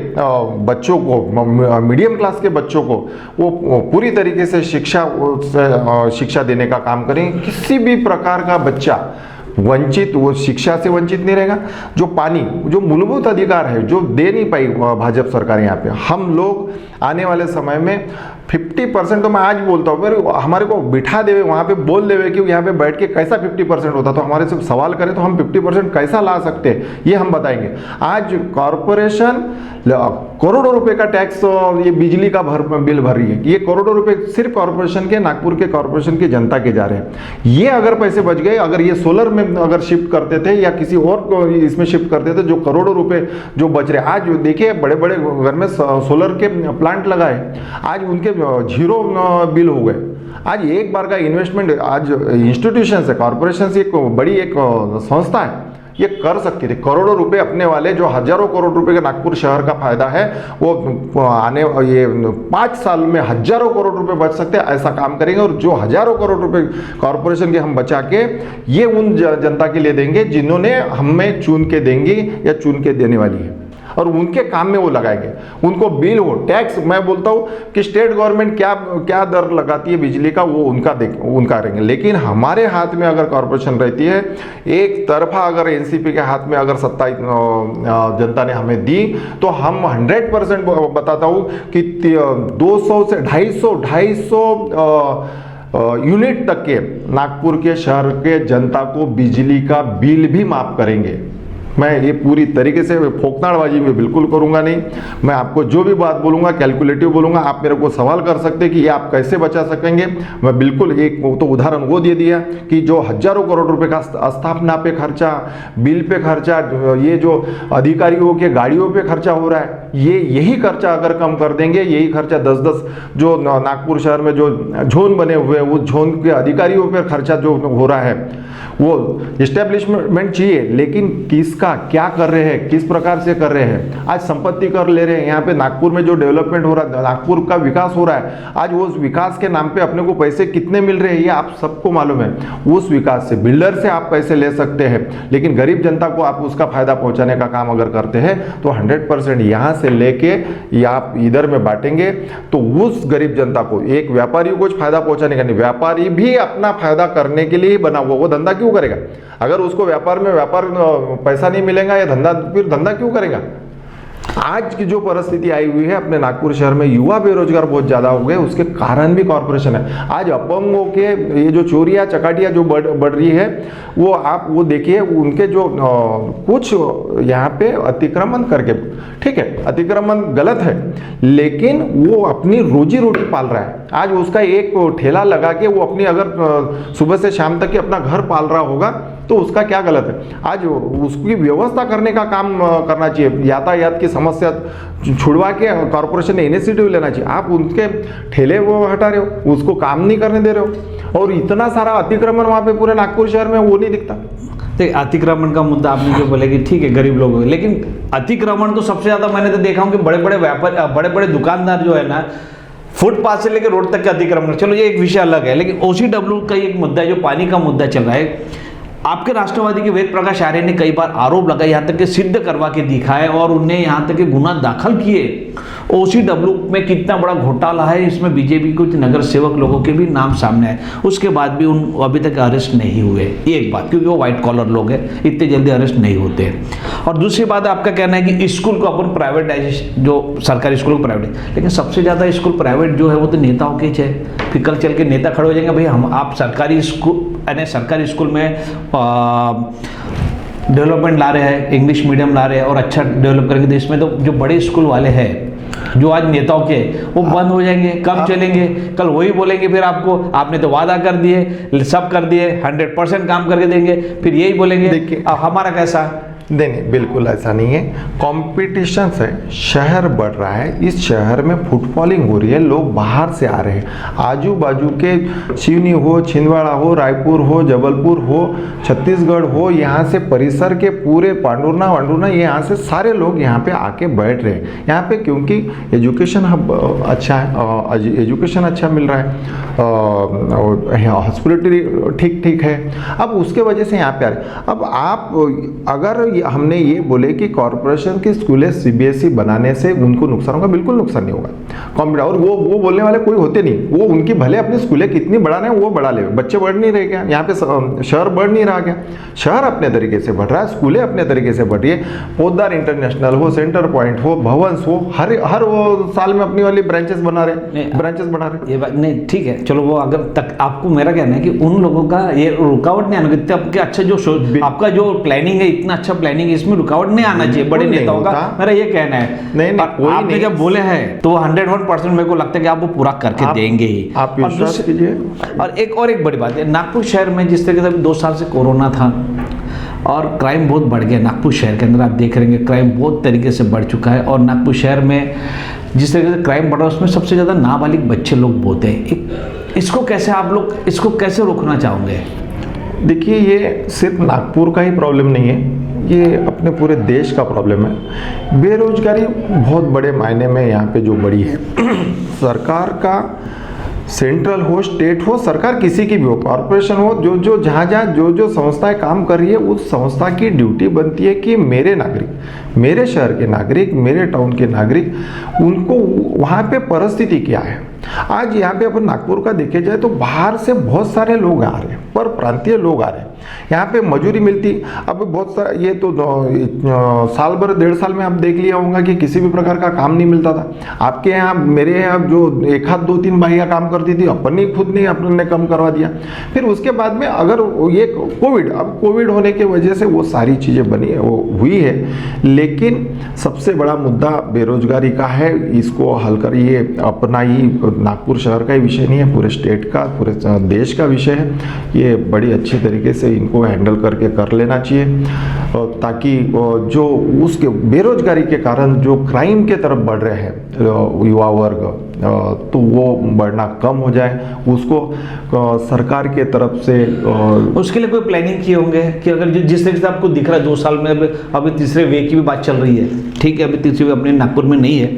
बच्चों को, मीडियम क्लास के बच्चों को वो पूरी तरीके से शिक्षा देने का काम करेंगे। किसी भी प्रकार का बच्चा वंचित, वो शिक्षा से वंचित नहीं रहेगा। जो पानी, जो मूलभूत अधिकार है, जो दे नहीं पाई भाजपा सरकार यहाँ पे, हम लोग आने वाले समय में 50% तो मैं आज बोलता हूँ, फिर हमारे को बिठा देवे वहाँ पे, बोल देवे कि यहाँ पे बैठ के कैसा 50% होता, तो हमारे से सवाल करें तो हम 50% कैसा ला सकते हैं ये हम बताएंगे। आज कॉरपोरेशन करोड़ों रुपए का टैक्स, ये बिजली का बिल भर रही है, ये करोड़ों रुपए सिर्फ कॉरपोरेशन के, नागपुर के कॉरपोरेशन की जनता के जा रहे हैं। ये अगर पैसे बच गए, अगर ये सोलर में अगर शिफ्ट करते थे या किसी और इसमें शिफ्ट करते थे, जो करोड़ों रुपए जो बच रहे, आज देखिए बड़े बड़े घर में सोलर के प्लांट लगाए, आज उनके जीरो बिल हो गए। आज एक बार का इन्वेस्टमेंट, आज इंस्टीट्यूशन है, कॉरपोरेशन से एक बड़ी एक संस्था है, ये कर सकती थी। करोड़ों रुपए अपने वाले, जो हजारों करोड़ रुपए के नागपुर शहर का फायदा है, वो आने ये 5 साल में हजारों करोड़ रुपए बच सकते हैं। ऐसा काम करेंगे और जो हजारों करोड़ रुपए कॉरपोरेशन के हम बचा के ये उन जनता के लिए देंगे जिन्होंने हमें चुन के देंगी या चुन के देने वाली है, और उनके काम में वो लगाएंगे। उनको बिल हो, टैक्स, मैं बोलता हूँ कि स्टेट गवर्नमेंट क्या दर लगाती है बिजली का, वो उनका करेंगे। लेकिन हमारे हाथ में अगर कॉरपोरेशन रहती है, एक तरफा अगर एनसीपी के हाथ में अगर सत्ता जनता ने हमें दी, तो हम 100% बताता हूँ कि 200 से 250 यूनिट तक के नागपुर के शहर के जनता को बिजली का बिल भी माफ करेंगे। मैं ये पूरी तरीके से फोकनाड़बाजी में बिल्कुल करूंगा नहीं। मैं आपको जो भी बात बोलूंगा कैलकुलेटिव बोलूंगा। आप मेरे को सवाल कर सकते हैं कि ये आप कैसे बचा सकेंगे। मैं बिल्कुल एक तो उदाहरण वो दे दिया कि जो हजारों करोड़ रुपए का स्थापना पे खर्चा, बिल पे खर्चा, ये जो अधिकारियों के गाड़ियों पे खर्चा हो रहा है, यही खर्चा अगर कम कर देंगे, यही खर्चा 10-10 जो नागपुर शहर में जो जोन बने हुए हैं, वो जोन के अधिकारियों पे खर्चा जो हो रहा है, वो इस्टेब्लिशमेंट चाहिए। लेकिन किसका क्या कर रहे हैं, किस प्रकार से कर रहे हैं। आज संपत्ति कर ले रहे हैं। यहाँ पे नागपुर में जो डेवलपमेंट हो रहा है, नागपुर का विकास हो रहा है, आज उस विकास के नाम पे अपने को पैसे कितने मिल रहे हैं ये आप सबको मालूम है। उस विकास से, बिल्डर से आप पैसे ले सकते हैं, लेकिन गरीब जनता को आप उसका फायदा पहुंचाने का काम अगर करते हैं तो 100% यहाँ से लेके या आप इधर में बांटेंगे तो उस गरीब जनता को, एक व्यापारी को कुछ फायदा पहुंचाने का नहीं, व्यापारी भी अपना फायदा करने के लिए ही बना हुआ, वो धंधा क्यों करेगा? अगर उसको व्यापार में पैसा नहीं मिलेगा या फिर धंधा क्यों करेगा? आज की जो परिस्थिति आई हुई है अपने नागपुर शहर में, युवा बेरोजगार बहुत ज्यादा हो गए, उसके कारण भी कॉरपोरेशन है। आज अपंगों के ये जो चोरियां चकाटियां जो बढ़ रही है, वो देखिए, उनके जो कुछ यहाँ पे अतिक्रमण करके, ठीक है अतिक्रमण गलत है, लेकिन वो अपनी रोजी रोटी पाल रहा है। आज उसका एक ठेला लगा के वो अपनी अगर सुबह से शाम तक ही अपना घर पाल रहा होगा तो उसका क्या गलत है? आज उसकी व्यवस्था करने का काम करना चाहिए। यातायात की समस्या छुड़वा के कॉरपोरेशन ने इनिशिएटिव लेना चाहिए। आप उनके ठेले वो हटा रहे हो, उसको काम नहीं करने दे रहे हो, और इतना सारा अतिक्रमण वहाँ पे पूरे नागपुर शहर में वो नहीं दिखता। देखिए, अतिक्रमण का मुद्दा आपने जो बोले कि ठीक है गरीब लोग, लेकिन अतिक्रमण तो सबसे ज्यादा मैंने तो देखा हूँ कि बड़े बड़े व्यापारी, बड़े बड़े दुकानदार जो है ना, फुटपाथ से लेकर रोड तक के अतिक्रमण, चलो ये एक विषय अलग है, लेकिन OCW का एक मुद्दा है, जो पानी का मुद्दा चल रहा है। आपके राष्ट्रवादी के वेद प्रकाश आर्य ने कई बार आरोप लगाए, यहाँ तक कि सिद्ध करवा के दिखाए, और उन्हें यहाँ तक कि गुना दाखिल किए। OCW में कितना बड़ा घोटाला है, इसमें बीजेपी कुछ नगर सेवक लोगों के भी नाम सामने आए, उसके बाद भी अभी तक अरेस्ट नहीं हुए। एक बात, क्योंकि वो व्हाइट कॉलर लोग हैं, इतने जल्दी अरेस्ट नहीं होते। और दूसरी बात, आपका कहना है कि स्कूल को अपन प्राइवेटाइज, जो सरकारी स्कूल को प्राइवेट, लेकिन सबसे ज़्यादा स्कूल प्राइवेट जो है वो तो नेताओं के है। फिर कल चल के नेता खड़े हो जाएंगे, भाई आप सरकारी स्कूल में डेवलपमेंट ला रहे हैं, इंग्लिश मीडियम ला रहे हैं और अच्छा डेवलप करेंगे, तो इसमें तो जो बड़े स्कूल वाले हैं जो आज नेताओं के, वो बंद हो जाएंगे, कम चलेंगे। कल वही बोलेंगे फिर आपको, आपने तो वादा कर दिए, सब कर दिए, 100% काम करके देंगे, फिर यही बोलेंगे अब हमारा कैसा। नहीं, बिल्कुल ऐसा नहीं है। कंपटीशन है, शहर बढ़ रहा है, इस शहर में फुटफॉलिंग हो रही है, लोग बाहर से आ रहे हैं। आजू बाजू के सिवनी हो, छिंदवाड़ा हो, रायपुर हो, जबलपुर हो, छत्तीसगढ़ हो, यहाँ से परिसर के पूरे पांडुरना वांडुरना, यहाँ से सारे लोग यहाँ पे आके बैठ रहे हैं। यहाँ पे क्योंकि एजुकेशन अच्छा है, एजुकेशन अच्छा मिल रहा है, हॉस्पिटलिटी ठीक है। अब उसके वजह से यहाँ पे आ रहे। अब आप अगर हमने ये बोले कि कॉरपोरेशन की स्कूलें सीबीएसई बनाने से उनको नुकसान होगा, बिल्कुल नुकसान नहीं होगा। और वो बोलने वाले कोई होते नहीं, वो उनकी भले अपनी स्कूलें कितनी बढ़ा रहे हैं वो बढ़ा ले, बच्चे बढ़ नहीं रहे क्या, यहाँ पे शहर बढ़ नहीं रहा क्या, शहर अपने तरीके से बढ़ रहा है, स्कूलें अपने तरीके से बढ़ रही है। पोद्दार इंटरनेशनल हो, सेंटर पॉइंट हो, भवंस हो, हर वो साल में अपनी वाली ब्रांचेस बना रहे। ये बात नहीं ठीक है, चलो वो अगर तक आपको मेरा कहना है कि उन लोगों का ये रुकावट नहीं आना चाहिए। अच्छा जो आपका जो प्लानिंग है, इतना अच्छा प्लानिंग है, इसमें रुकावट नहीं आना चाहिए बड़े नेताओं का, मेरा ये कहना है। नहीं, आपने जब बोले हैं तो 101% मेरे को लगता है कि आप वो पूरा करके देंगे ही। आप विश्वास कीजिए। और एक बड़ी बात है, नागपुर शहर में जिस तरीके से 2 साल से कोरोना था और क्राइम बहुत बढ़ गया नागपुर शहर के अंदर, आप देख रहे हैं क्राइम बहुत तरीके से बढ़ चुका है। और नागपुर शहर में जिस तरीके से क्राइम बढ़ रहा है उसमें सबसे ज़्यादा नाबालिग बच्चे लोग बहुत हैं। इसको कैसे आप लोग इसको कैसे रोकना चाहोगे? देखिए, ये सिर्फ नागपुर का ही प्रॉब्लम नहीं है, ये अपने पूरे देश का प्रॉब्लम है। बेरोजगारी बहुत बड़े मायने में यहाँ पे जो बड़ी है, सरकार का, सेंट्रल हो, स्टेट हो, सरकार किसी की भी हो, कॉरपोरेशन हो, जो जहाँ जो संस्थाएं काम कर रही है, उस संस्था की ड्यूटी बनती है कि मेरे नागरिक, मेरे शहर के नागरिक, मेरे टाउन के नागरिक, उनको वहाँ पे परिस्थिति क्या है। आज यहाँ पे अपन नागपुर का देखे जाए तो बाहर से बहुत सारे लोग आ रहे हैं, पर प्रांतीय लोग आ रहे हैं, यहाँ पे मजूरी मिलती। अब बहुत सारा ये तो साल भर 1.5 साल में आप देख लिया होगा कि किसी भी प्रकार का काम नहीं मिलता था। आपके यहाँ, मेरे यहाँ जो 1 हाथ 2-3 भाइयाँ काम करती थी, अपनी खुद नहीं, अपने कम करवा दिया। फिर उसके बाद में अगर ये कोविड होने की वजह से वो सारी चीज़ें बनी वो हुई है, लेकिन सबसे बड़ा मुद्दा बेरोजगारी का है। इसको हल कर, ये अपना ही नागपुर शहर का ही विषय नहीं है, पूरे स्टेट का, पूरे देश का विषय है। ये बड़ी अच्छी तरीके से इनको हैंडल करके कर लेना चाहिए, ताकि जो उसके बेरोजगारी के कारण जो क्राइम के तरफ बढ़ रहे हैं युवा वर्ग, तो वो बढ़ना कम हो जाए। उसको सरकार के तरफ से उसके लिए कोई प्लानिंग किए होंगे कि अगर जिस तरीके से आपको दिख रहा है 2 साल में, अभी तीसरे वे की भी बात चल रही है, ठीक है, अभी तीसरे वे अपने नागपुर में नहीं है,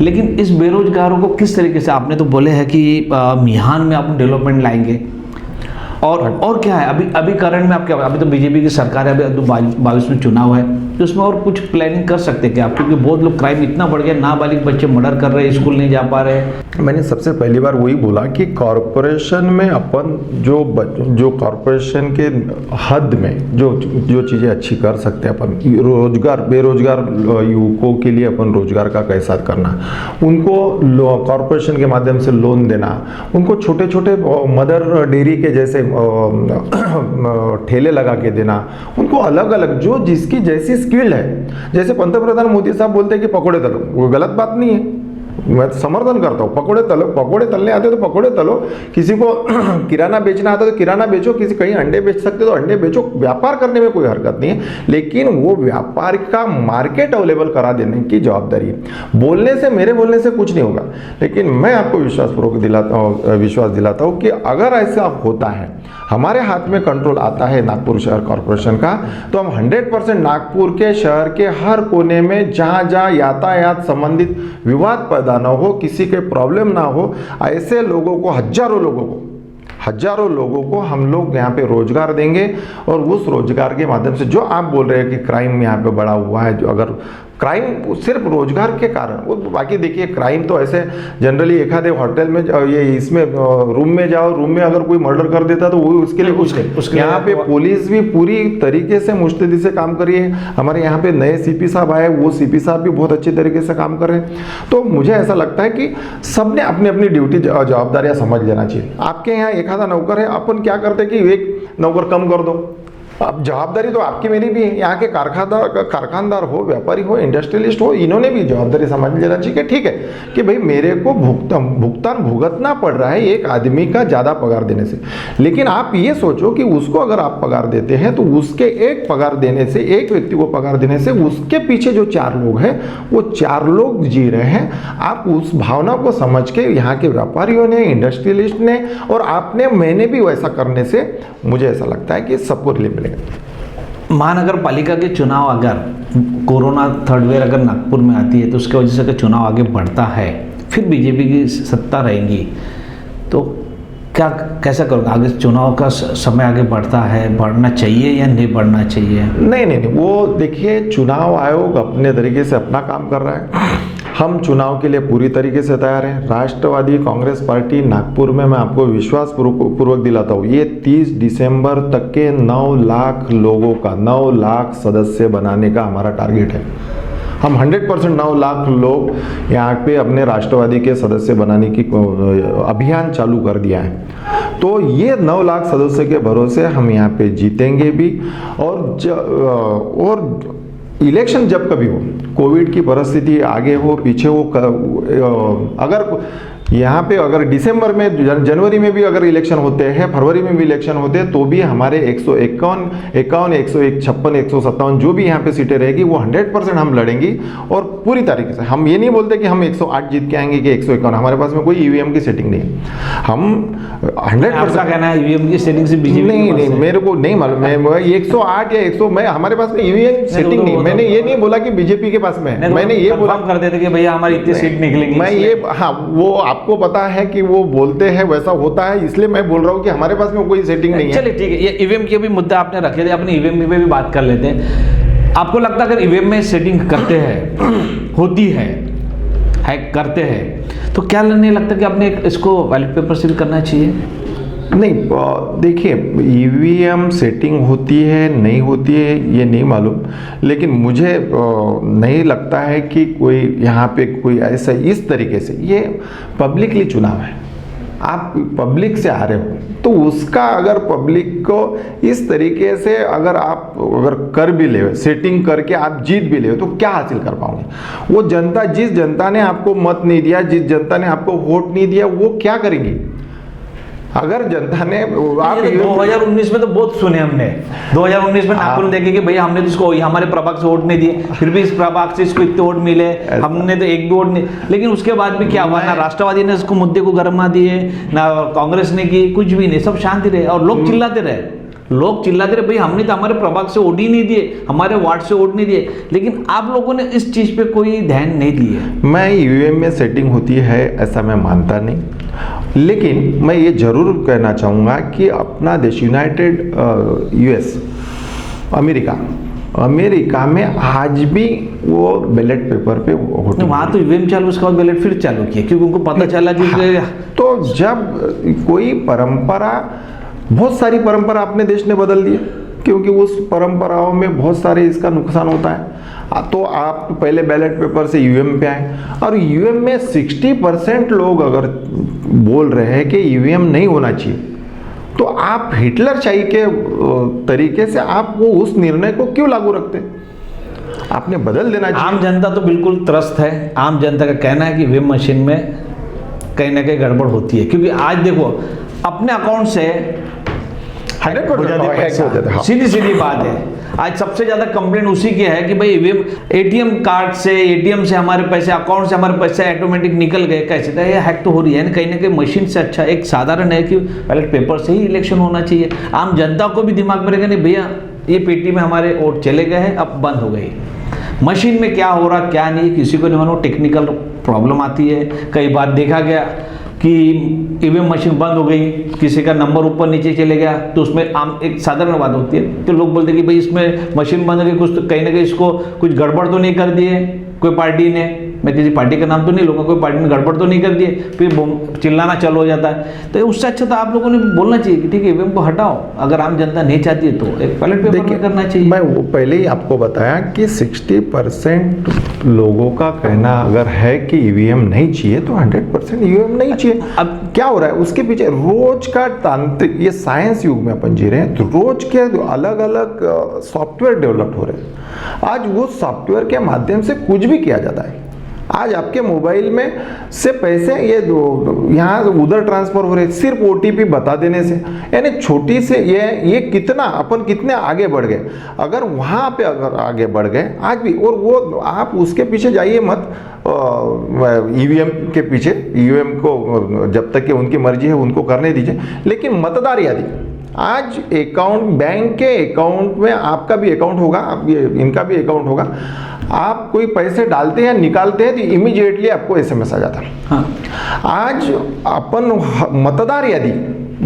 लेकिन इस बेरोजगारों को किस तरीके से, आपने तो बोले हैं कि मिहान में आप डेवलपमेंट लाएंगे, और क्या है अभी करंट में आप क्या, अभी तो बीजेपी की सरकार है, अभी 22 में चुनाव है, तो उसमें और कुछ प्लानिंग कर सकते हैं क्या आप? क्योंकि बहुत लोग, क्राइम इतना बढ़ गया, नाबालिग बच्चे मर्डर कर रहे हैं, स्कूल नहीं जा पा रहे। मैंने सबसे पहली बार वही बोला कि कॉरपोरेशन में अपन जो कॉरपोरेशन के हद में जो चीज़ें अच्छी कर सकते हैं अपन, बेरोजगार युवकों के लिए अपन रोजगार का कैसा करना, उनको कॉरपोरेशन के माध्यम से लोन देना, उनको छोटे छोटे मदर डेयरी के जैसे ठेले लगा के देना, उनको अलग अलग जो जिसकी जैसी स्किल है। जैसे पंतप्रधान मोदी साहब बोलते हैं कि पकोड़े तलो, वो गलत बात नहीं है, मैं समर्थन करता हूँ। पकोड़े तलने आते तो पकोड़े तलो, किसी को किराना बेचना आता तो किराना बेचो, किसी कहीं अंडे बेच सकते तो अंडे बेचो, व्यापार करने में कोई हरकत नहीं है, लेकिन वो व्यापार का मार्केट अवेलेबल करा देने की जवाबदारी है। मेरे बोलने से कुछ नहीं होगा, लेकिन मैं आपको विश्वास दिलाता हूँ कि अगर ऐसा होता है, हमारे हाथ में कंट्रोल आता है नागपुर शहर कॉरपोरेशन का, तो हम 100% नागपुर के शहर के हर कोने में जहाँ यातायात संबंधित विवाद पैदा ना हो, किसी के प्रॉब्लम ना हो, ऐसे लोगों को, हजारों लोगों को हम लोग यहाँ पे रोजगार देंगे। और उस रोजगार के माध्यम से जो आप बोल रहे हैं कि क्राइम यहाँ पे बढ़ा हुआ है, जो अगर क्राइम सिर्फ रोजगार के कारण, वो बाकी देखिए क्राइम तो ऐसे जनरली एक आधे होटल में ये इसमें रूम में जाओ, रूम में अगर कोई मर्डर कर देता तो वो उसके लिए कुछ यहाँ पे पुलिस भी पूरी तरीके से मुस्तैदी से काम कर रही है। हमारे यहाँ पे नए सीपी साहब आए, वो सीपी साहब भी बहुत अच्छे तरीके से काम कर रहे हैं। तो मुझे ऐसा लगता है कि सबने अपनी अपनी ड्यूटी जवाबदारियाँ समझ लेना चाहिए। आपके यहाँ एक आधा नौकर है, अपन क्या करते कि एक नौकर कम कर दो, अब जवाबदारी तो आपकी मेरी भी है, यहाँ के कारखानदार हो, व्यापारी हो, इंडस्ट्रियलिस्ट हो, इन्होंने भी जवाबदारी समझ लेना चाहिए कि ठीक है कि भाई मेरे को भुगतान भुगतना पड़ रहा है एक आदमी का ज़्यादा पगार देने से। लेकिन आप ये सोचो कि उसको अगर आप पगार देते हैं तो उसके एक पगार देने से, एक व्यक्ति को पगार देने से उसके पीछे जो 4 लोग हैं वो 4 लोग जी रहे हैं। आप उस भावना को समझ के यहाँ के व्यापारियों ने, इंडस्ट्रियलिस्ट ने और आपने, मैंने भी वैसा करने से मुझे ऐसा लगता है कि सबको रिलीफ मिलेगा। महानगर पालिका के चुनाव अगर कोरोना 3rd वेव अगर नागपुर में आती है तो उसके वजह से अगर चुनाव आगे बढ़ता है, फिर बीजेपी की सत्ता रहेगी, तो क्या कैसा करोगे? आगे चुनाव का समय आगे बढ़ता है, बढ़ना चाहिए या नहीं बढ़ना चाहिए? नहीं, वो देखिए, चुनाव आयोग अपने तरीके से अपना काम कर रहा है, हम चुनाव के लिए पूरी तरीके से तैयार हैं। राष्ट्रवादी कांग्रेस पार्टी नागपुर में, मैं आपको विश्वास पूर्वक दिलाता हूँ, ये 30 दिसंबर तक के 9 लाख लोगों का, 9 लाख सदस्य बनाने का हमारा टारगेट है। हम 100% 9 लाख लोग यहाँ पे अपने राष्ट्रवादी के सदस्य बनाने की अभियान चालू कर दिया है। तो ये 9 लाख सदस्य के भरोसे हम यहाँ पे जीतेंगे भी। और इलेक्शन जब कभी हो, कोविड की परिस्थिति आगे हो पीछे हो, अगर यहाँ पे अगर दिसंबर में, जनवरी में भी अगर इलेक्शन होते हैं, फरवरी में भी इलेक्शन होते हैं, तो भी हमारे 151, 156, 157 जो भी यहाँ पे सीटें रहेगी वो 100% हम लड़ेंगी। और पूरी तरीके से हम ये नहीं बोलते कि हम 108 जीत के आएंगे कि 151, हमारे पास में कोई ईवीएम की सेटिंग नहीं है। हम 100% कहना है ईवीएम की सेटिंग से बीजेपी नहीं, मेरे को नहीं मालूम, मैं 108 या 100, मैं हमारे पास में ईवीएम सेटिंग नहीं। मैंने ये नहीं बोला कि बीजेपी के पास में, मैंने ये बोला कर देते कि भैया हमारी इतनी सीट निकलेंगी। मैं ये, हाँ, वो आपको पता है कि वो बोलते हैं वैसा होता है, इसलिए मैं बोल रहा हूँ कि हमारे पास में कोई सेटिंग नहीं है। चलिए ठीक है, ये ईवीएम के भी मुद्दा आपने रखे थे, अपने ईवीएम पे भी बात कर लेते हैं। आपको लगता है अगर ईवीएम में सेटिंग करते हैं, होती है हैक करते हैं, तो क्या नहीं लगता कि आपने इसको बैलेट पेपर से भी करना चाहिए? नहीं, देखिए, ईवीएम सेटिंग होती है नहीं होती है ये नहीं मालूम, लेकिन मुझे नहीं लगता है कि कोई यहाँ पे कोई ऐसा इस तरीके से, ये पब्लिकली चुनाव है, आप पब्लिक से आ रहे हो, तो उसका अगर पब्लिक को इस तरीके से अगर कर भी ले, सेटिंग करके आप जीत भी ले, तो क्या हासिल कर पाओगे? वो जनता, जिस जनता ने आपको मत नहीं दिया, जिस जनता ने आपको वोट नहीं दिया, वो क्या करेगी? अगर जनता ने, आप 2019 में तो बहुत सुने हमने, 2019 में नागपुर में देखे कि भैया हमने तो इसको हमारे प्रभाग से वोट नहीं दिए, फिर भी इस प्रभाग से इसको इतने वोट मिले, हमने तो एक भी वोट नहीं। लेकिन उसके बाद भी क्या हुआ, ना राष्ट्रवादी ने इसको मुद्दे को गरमा दिए, ना कांग्रेस ने की, कुछ भी नहीं, सब शांति रहे और लोग चिल्लाते रहे भाई हमने तो हमारे प्रभाग से वोट ही नहीं दिए, हमारे वार्ड से वोट नहीं दिए। लेकिन आप लोगों ने इस चीज पे कोई ध्यान नहीं दिए। मैं ईवीएम में सेटिंग होती है ऐसा मैं मानता नहीं, लेकिन मैं ये जरूर कहना चाहूँगा कि अपना देश यूनाइटेड यूएस, अमेरिका में आज भी वो बैलेट पेपर पे वोटिंग, वहाँ तो ईवीएम चालू, उसके बाद बैलेट फिर चालू किया क्योंकि उनको पता चला कि तो जब कोई परंपरा, बहुत सारी परंपरा अपने देश ने बदल दी, क्योंकि उस परंपराओं में बहुत सारे इसका नुकसान होता है। तो आप पहले बैलेट पेपर से ईवीएम पे आए, और ईवीएम में 60% लोग अगर बोल रहे हैं कि ईवीएम नहीं होना चाहिए, तो आप हिटलर शाही के तरीके से आप वो उस निर्णय को क्यों लागू रखते? आपने बदल देना चाहिए। आम जनता तो बिल्कुल त्रस्त है। आम जनता का कहना है कि ईवीएम मशीन में कहीं ना कहीं गड़बड़ होती है, क्योंकि आज देखो अपने अकाउंट से 100% सीधी बात है। आज सबसे ज्यादा कंप्लेंट उसी की है कि भाई ईवीएम, एटीएम कार्ड से, एटीएम से हमारे पैसे, अकाउंट से हमारे पैसे ऑटोमेटिक निकल गए, कैसे था ये हैक तो हो रही है। कहीं ना कहीं मशीन से अच्छा एक साधारण है कि बैलेट पेपर से ही इलेक्शन होना चाहिए। आम जनता को भी दिमाग में रहेगा नहीं भैया ये पेटी में हमारे वोट चले गए हैं, अब बंद हो गई। मशीन में क्या हो रहा क्या नहीं किसी को नहीं मालूम, टेक्निकल प्रॉब्लम आती है। कई बार देखा गया कि ईवीएम मशीन बंद हो गई, किसी का नंबर ऊपर नीचे चले गया, तो उसमें आम एक साधारण बात होती है कि लोग बोलते हैं कि भाई इसमें मशीन बंद हो गई, कुछ तो कहीं ना कहीं इसको कुछ गड़बड़ तो नहीं कर दिए कोई पार्टी ने, मैं किसी पार्टी का नाम तो नहीं लूँगा, कोई पार्टी ने गड़बड़ तो नहीं कर दिए, फिर चिल्लाना चालू हो जाता है। तो उससे अच्छा तो आप लोगों ने बोलना चाहिए कि ठीक है ईवीएम को हटाओ, अगर आम जनता नहीं चाहती है तो एक बैलेट पेपर में करना चाहिए। मैं वो पहले ही आपको बताया कि 60% लोगों का कहना अगर है कि ईवीएम नहीं चाहिए तो 100% ईवीएम नहीं चाहिए। अब क्या हो रहा है उसके पीछे रोज का तांत्रिक, ये साइंस युग में अपन जी रहे हैं, तो रोज के अलग अलग सॉफ्टवेयर डेवलप हो रहे हैं। आज वो सॉफ्टवेयर के माध्यम से कुछ भी किया जाता है। आज आपके मोबाइल में से पैसे ये यहाँ उधर ट्रांसफर हो रहे हैं सिर्फ ओटीपी बता देने से। यानी छोटी से ये कितना अपन कितने आगे बढ़ गए। अगर वहाँ पे अगर आगे बढ़ गए आज भी, और वो आप उसके पीछे जाइए मत, ईवीएम के पीछे, ईवीएम को जब तक कि उनकी मर्जी है उनको करने दीजिए, लेकिन मतदार यादी आज अकाउंट, बैंक के अकाउंट में आपका भी अकाउंट होगा, इनका भी अकाउंट होगा। आप कोई पैसे डालते हैं निकालते हैं तो इमीडिएटली आपको एसएमएस आ जाता है। हाँ। आज अपन मतदार यादी,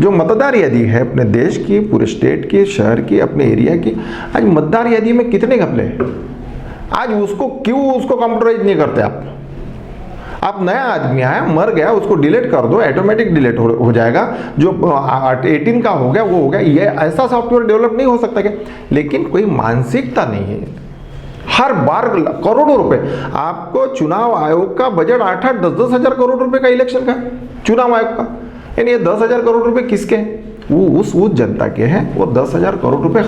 जो मतदार यादी है अपने देश की, पूरे स्टेट की, शहर की, अपने एरिया की, आज मतदार यादी में कितने घपले हैं। आज उसको क्यों उसको कंप्यूटराइज नहीं करते आप नया आदमी आया मर गया उसको डिलीट कर दो, ऑटोमेटिक डिलीट हो जाएगा। जो 18 का हो गया वो हो गया। ये ऐसा सॉफ्टवेयर डेवलप नहीं हो सकता क्या? लेकिन कोई मानसिकता नहीं है। हर बार करोड़ों रुपए, आपको चुनाव आयोग का बजट 8-8, 10-10 हजार करोड़ रुपए का इलेक्शन का चुनाव आयोग का, यानी ये 10,000 करोड़ रुपए किसके हैं? वो उस जनता के हैं। वो 10,000 करोड़ रुपए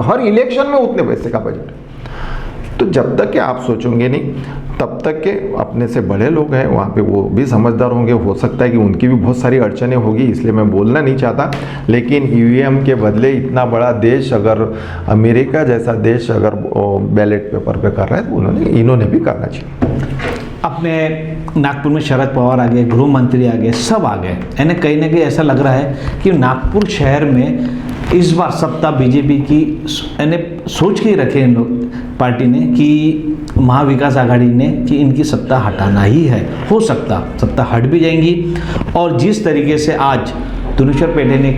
हर इलेक्शन में उतने पैसे का बजट है। तो जब तक कि आप सोचोगे नहीं तब तक के अपने से बड़े लोग हैं वहाँ पे, वो भी समझदार होंगे। हो सकता है कि उनकी भी बहुत सारी अड़चनें होगी, इसलिए मैं बोलना नहीं चाहता। लेकिन ईवीएम के बदले इतना बड़ा देश, अगर अमेरिका जैसा देश अगर बैलेट पेपर पे कर रहा है तो इन्होंने भी करना चाहिए। अपने नागपुर में शरद पवार आ गए, गृह मंत्री आ गए, सब आ गए। यानी कहीं ना कहीं ऐसा लग रहा है कि नागपुर शहर में इस बार सत्ता बीजेपी की, यानी सोच के ही रखे इन लोग पार्टी ने कि महाविकास आघाड़ी ने कि इनकी सत्ता हटाना ही है। हो सकता सत्ता हट भी जाएंगी। और जिस तरीके से आज धनुषर पेटे ने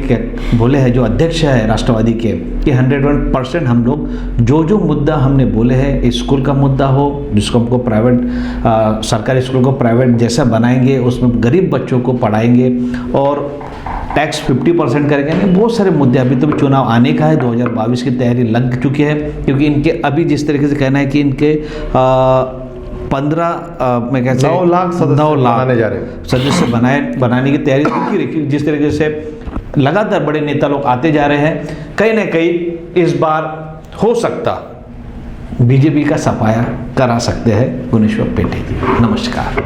बोले हैं, जो अध्यक्ष है राष्ट्रवादी के, कि 101% हम लोग जो मुद्दा हमने बोले हैं, स्कूल का मुद्दा हो जिसको हमको प्राइवेट, सरकारी स्कूल को प्राइवेट जैसा बनाएंगे, उसमें गरीब बच्चों को पढ़ाएंगे और टैक्स 50% करेंगे। नहीं, बहुत सारे मुद्दे, अभी तो चुनाव आने का है, 2022 की तैयारी लग चुकी है। क्योंकि इनके अभी जिस तरीके से कहना है कि इनके 15 मैं कहते 9 लाख बनाने जा रहे हैं, सदस्य बनाने की तैयारी की रखी। जिस तरीके से लगातार बड़े नेता लोग आते जा रहे हैं, कहीं ना कहीं इस बार हो सकता बीजेपी का सफाया करा सकते हैं गुणेश्वर पेटे जी। नमस्कार।